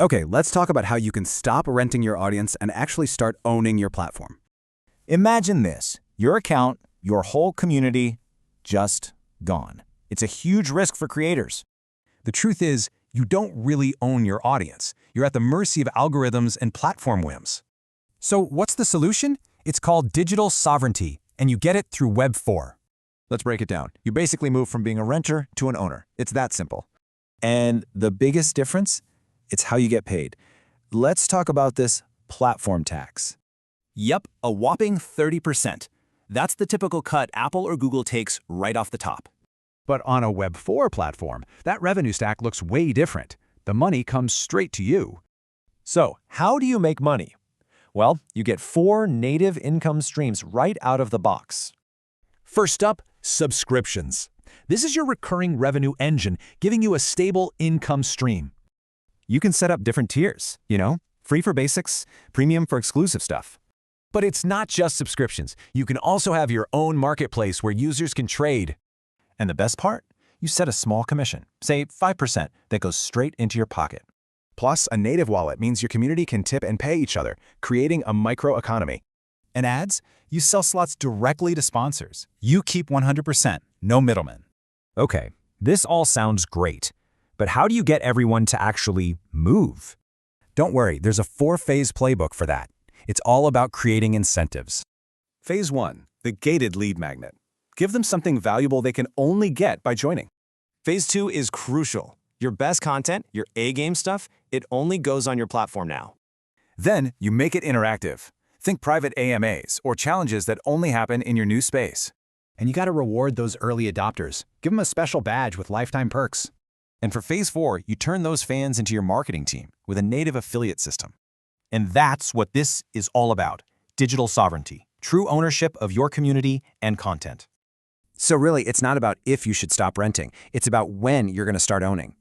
Okay, let's talk about how you can stop renting your audience and actually start owning your platform. Imagine this, your account, your whole community, just gone. It's a huge risk for creators. The truth is, you don't really own your audience. You're at the mercy of algorithms and platform whims. So what's the solution? It's called digital sovereignty, and you get it through Web4. Let's break it down. You basically move from being a renter to an owner. It's that simple. And the biggest difference? It's how you get paid. Let's talk about this platform tax. Yep, a whopping 30%. That's the typical cut Apple or Google takes right off the top. But on a Web4 platform, that revenue stack looks way different. The money comes straight to you. So, how do you make money? Well, you get 4 native income streams right out of the box. First up, subscriptions. This is your recurring revenue engine, giving you a stable income stream. You can set up different tiers, free for basics, premium for exclusive stuff. But it's not just subscriptions. You can also have your own marketplace where users can trade. And the best part? You set a small commission, say 5%, that goes straight into your pocket. Plus, a native wallet means your community can tip and pay each other, creating a microeconomy. And ads? You sell slots directly to sponsors. You keep 100%, no middleman. Okay, this all sounds great. But how do you get everyone to actually move? Don't worry, there's a 4-phase playbook for that. It's all about creating incentives. Phase 1, the gated lead magnet. Give them something valuable they can only get by joining. Phase 2 is crucial. Your best content, your A-game stuff, it only goes on your platform now. Then you make it interactive. Think private AMAs or challenges that only happen in your new space. And you gotta reward those early adopters. Give them a special badge with lifetime perks. And for Phase 4, you turn those fans into your marketing team with a native affiliate system. And that's what this is all about, digital sovereignty, true ownership of your community and content. So really, it's not about if you should stop renting. It's about when you're going to start owning.